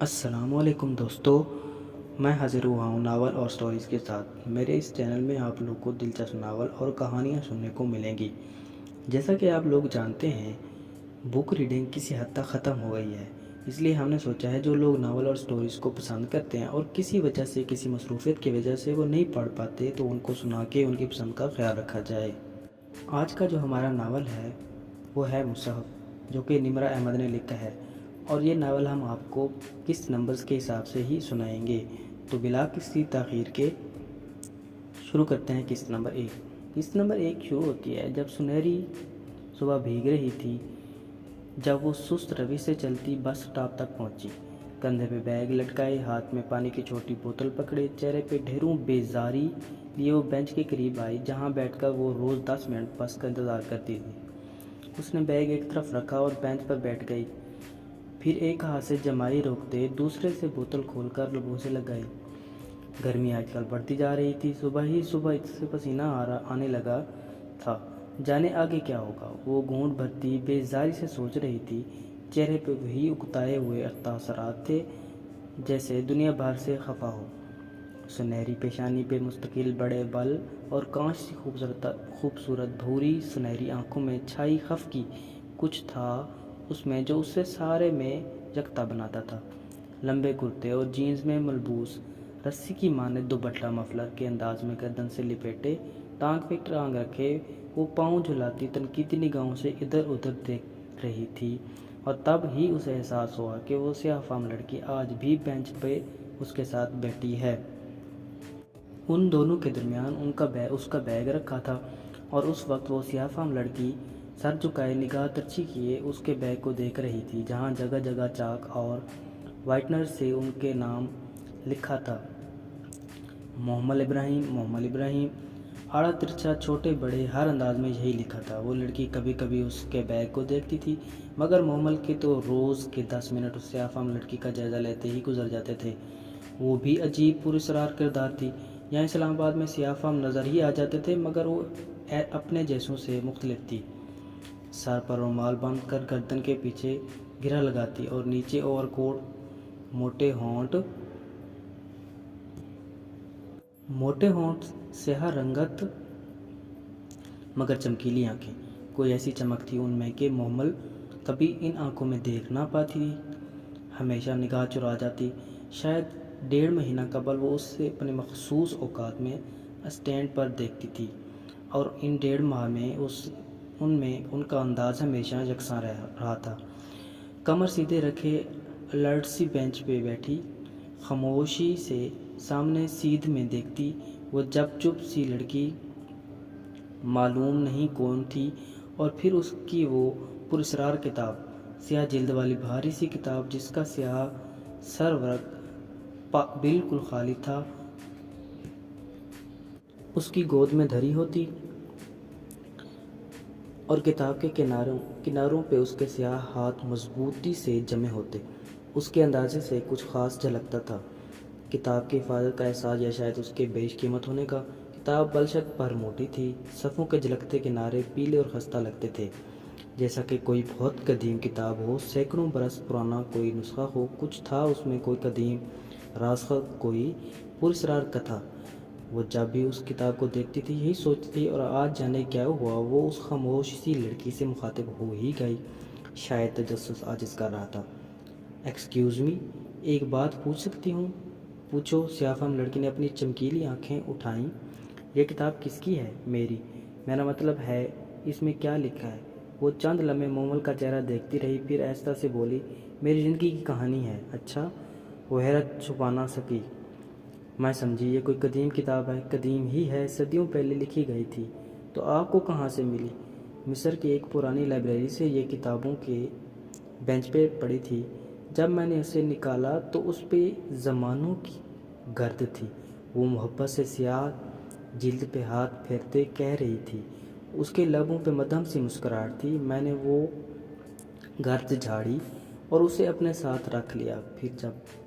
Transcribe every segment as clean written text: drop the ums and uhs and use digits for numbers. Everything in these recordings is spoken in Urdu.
السلام علیکم دوستو، میں حاضر ہوا ہوں ناول اور سٹوریز کے ساتھ۔ میرے اس چینل میں آپ لوگ کو دلچسپ ناول اور کہانیاں سننے کو ملیں گی۔ جیسا کہ آپ لوگ جانتے ہیں، بک ریڈنگ کسی حد تک ختم ہو گئی ہے، اس لیے ہم نے سوچا ہے جو لوگ ناول اور سٹوریز کو پسند کرتے ہیں اور کسی وجہ سے کسی مصروفیت کی وجہ سے وہ نہیں پڑھ پاتے تو ان کو سنا کے ان کی پسند کا خیال رکھا جائے۔ آج کا جو ہمارا ناول ہے وہ ہے مصحف، جو کہ نمرہ احمد نے لکھا ہے، اور یہ ناول ہم آپ کو قسط نمبرز کے حساب سے ہی سنائیں گے۔ تو بلا کسی تاخیر کے شروع کرتے ہیں قسط نمبر 1۔ قسط نمبر 1 شروع ہوتی ہے جب سنہری صبح بھیگ رہی تھی، جب وہ سست روی سے چلتی بس سٹاپ تک پہنچی۔ کندھے پہ بیگ لٹکائے، ہاتھ میں پانی کی چھوٹی بوتل پکڑے، چہرے پہ ڈھیروں بیزاری لیے وہ بینچ کے قریب آئی جہاں بیٹھ کر وہ روز 10 منٹ بس کا انتظار کرتی تھی۔ اس نے بیگ ایک طرف رکھا اور بینچ پر بیٹھ گئی، پھر ایک ہاتھ سے جمائی روکتے دوسرے سے بوتل کھول کر لبوں سے لگائی۔ گرمی آج کل بڑھتی جا رہی تھی، صبح ہی صبح سے پسینہ آنے لگا تھا، جانے آگے کیا ہوگا۔ وہ گھونٹ بھرتی بیزاری سے سوچ رہی تھی، چہرے پہ وہی اکتائے ہوئے تاثرات تھے جیسے دنیا بھر سے خفا ہو۔ سنہری پیشانی پہ مستقل بڑے بل اور کانچ سی خوبصورت بھوری سنہری آنکھوں میں چھائی خفگی، کچھ تھا اس میں جو اسے سارے میں یکتا بناتا تھا۔ لمبے کرتے اور جینز میں ملبوس، رسی کی مانند دوپٹہ مفلر کے انداز میں گردن سے لپیٹے، ٹانگ پہ ٹانگ رکھے، وہ پاؤں جھلاتی تنقیدی نگاہوں سے ادھر ادھر دیکھ رہی تھی، اور تب ہی اسے احساس ہوا کہ وہ سیاہ فام لڑکی آج بھی بینچ پہ اس کے ساتھ بیٹھی ہے۔ ان دونوں کے درمیان اس کا بیگ رکھا تھا، اور اس وقت وہ سیاہ فام لڑکی سر جھکائے نگاہ ترچھی کیے اس کے بیگ کو دیکھ رہی تھی، جہاں جگہ جگہ چاک اور وائٹنر سے ان کے نام لکھا تھا: محمل ابراہیم، محمل ابراہیم۔ آڑا ترچھا، چھوٹے بڑے ہر انداز میں یہی لکھا تھا۔ وہ لڑکی کبھی کبھی اس کے بیگ کو دیکھتی تھی، مگر محمل کے تو روز کے 10 منٹ اس سیاہ فام لڑکی کا جائزہ لیتے ہی گزر جاتے تھے۔ وہ بھی عجیب پراسرار کردار تھی۔ یہاں اسلام آباد میں سیاہ فام نظر ہی آ جاتے تھے، مگر وہ اپنے جیسوں سے مختلف تھی۔ سر پر رومال باندھ کر گردن کے پیچھے گرہ لگاتی اور نیچے اوور کوٹ، موٹے ہونٹ، سیاہ رنگت مگر چمکیلی آنکھیں۔ کوئی ایسی چمک تھی ان میں کہ محمل کبھی ان آنکھوں میں دیکھ نہ پاتی، ہمیشہ نگاہ چرا جاتی۔ شاید 1.5 مہینہ قبل وہ اس سے اپنے مخصوص اوقات میں اسٹینڈ پر دیکھتی تھی، اور ان 1.5 ماہ میں ان کا انداز ہمیشہ یکساں رہا تھا۔ کمر سیدھے رکھے الرٹ سی بینچ پہ بیٹھی، خاموشی سے سامنے سیدھ میں دیکھتی۔ وہ جب چپ سی لڑکی معلوم نہیں کون تھی، اور پھر اس کی وہ پراسرار کتاب، سیاہ جلد والی بھاری سی کتاب جس کا سیاہ سر ورق بالکل خالی تھا، اس کی گود میں دھری ہوتی، اور کتاب کے کناروں پہ اس کے سیاہ ہاتھ مضبوطی سے جمے ہوتے۔ اس کے اندازے سے کچھ خاص جھلکتا تھا، کتاب کی حفاظت کا احساس، یا شاید اس کے بیش قیمت ہونے کا۔ کتاب بلشک پر موٹی تھی، صفحوں کے جھلکتے کنارے پیلے اور خستہ لگتے تھے، جیسا کہ کوئی بہت قدیم کتاب ہو، سینکڑوں برس پرانا کوئی نسخہ ہو۔ کچھ تھا اس میں، کوئی قدیم رازخ، کوئی پراسرار کتھا۔ وہ جب بھی اس کتاب کو دیکھتی تھی یہی سوچتی تھی، اور آج جانے کیا ہوا، وہ اس خاموش سی لڑکی سے مخاطب ہو ہی گئی۔ شاید تجسس عاجز کر رہا تھا۔ ایکسکیوز می، ایک بات پوچھ سکتی ہوں؟ پوچھو، سیاہ فام لڑکی نے اپنی چمکیلی آنکھیں اٹھائیں۔ یہ کتاب کس کی ہے؟ میری۔ میرا مطلب ہے اس میں کیا لکھا ہے؟ وہ چند لمحے محمل کا چہرہ دیکھتی رہی، پھر آہستہ سے بولی، میری زندگی کی کہانی ہے۔ اچھا؟ وہ حیرت چھپا نہ سکی۔ میں سمجھی، یہ کوئی قدیم کتاب ہے۔ قدیم ہی ہے، صدیوں پہلے لکھی گئی تھی۔ تو آپ کو کہاں سے ملی؟ مصر کی ایک پرانی لائبریری سے۔ یہ کتابوں کے بینچ پہ پڑی تھی۔ جب میں نے اسے نکالا تو اس پہ زمانوں کی گرد تھی۔ وہ محبت سے سیاہ جلد پہ ہاتھ پھیرتے کہہ رہی تھی۔ اس کے لبوں پہ مدھم سی مسکراہٹ تھی۔ میں نے وہ گرد جھاڑی اور اسے اپنے ساتھ رکھ لیا۔ پھر جب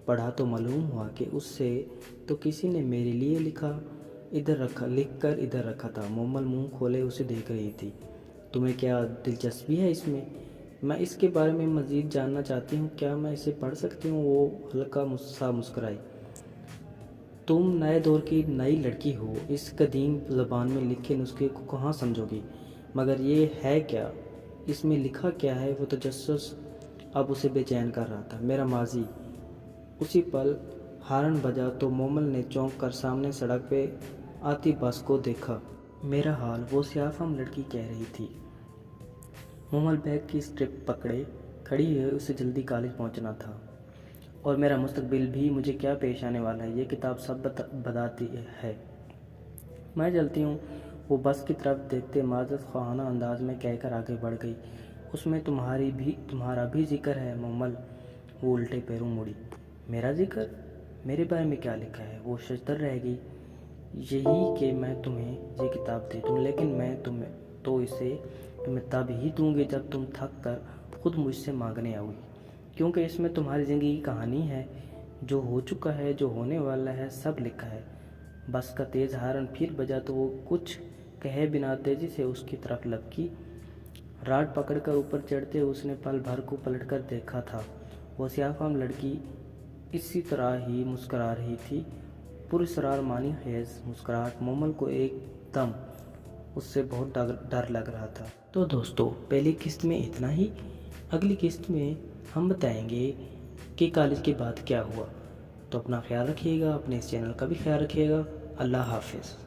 پڑھا تو معلوم ہوا کہ اس سے تو کسی نے میرے لیے لکھ کر ادھر رکھا تھا۔ محمل منہ کھولے اسے دیکھ رہی تھی۔ تمہیں کیا دلچسپی ہے اس میں؟ میں اس کے بارے میں مزید جاننا چاہتی ہوں، کیا میں اسے پڑھ سکتی ہوں؟ وہ ہلکا سا مسکرائی۔ تم نئے دور کی نئی لڑکی ہو، اس قدیم زبان میں لکھے نسخے کو کہاں سمجھو گی؟ مگر یہ ہے کیا؟ اس میں لکھا کیا ہے؟ وہ تجسس اب اسے بے چین کر رہا تھا۔ میرا ماضی۔ اسی پل ہارن بجا تو مومل نے چونک کر سامنے سڑک پہ آتی بس کو دیکھا۔ میرا حال، وہ سیاہ فام لڑکی کہہ رہی تھی۔ مومل بیگ کی سٹرپ پکڑے کھڑی ہے، اسے جلدی کالج پہنچنا تھا، اور میرا مستقبل بھی، مجھے کیا پیش آنے والا ہے، یہ کتاب سب بتاتی ہے۔ میں چلتی ہوں، وہ بس کی طرف دیکھتے معذرت خواہانہ انداز میں کہہ کر آگے بڑھ گئی۔ اس میں تمہارا بھی ذکر ہے مومل؟ وہ الٹے پیروں مڑی۔ میرا ذکر؟ میرے بارے میں کیا لکھا ہے؟ وہ ششدر رہ گئی۔ یہی کہ میں تمہیں یہ کتاب دے دوں، لیکن میں اسے تمہیں تب ہی دوں گی جب تم تھک کر خود مجھ سے مانگنے آؤ گی، کیونکہ اس میں تمہاری زندگی کی کہانی ہے، جو ہو چکا ہے، جو ہونے والا ہے، سب لکھا ہے۔ بس کا تیز ہارن پھر بجا تو وہ کچھ کہے بنا تیزی سے اس کی طرف لپکی۔ راڈ پکڑ کر اوپر چڑھتے اس نے پل بھر کو پلٹ کر دیکھا تھا۔ وہ سیاہ فام لڑکی اسی طرح ہی مسکرا رہی تھی، پراسرار معنی خیز مسکراہٹ۔ مومل کو ایک دم اس سے بہت ڈر لگ رہا تھا۔ تو دوستو، پہلی قسط میں اتنا ہی۔ اگلی قسط میں ہم بتائیں گے کہ کالج کے بعد کیا ہوا۔ تو اپنا خیال رکھیے گا، اپنے اس چینل کا بھی خیال رکھیے گا۔ اللہ حافظ۔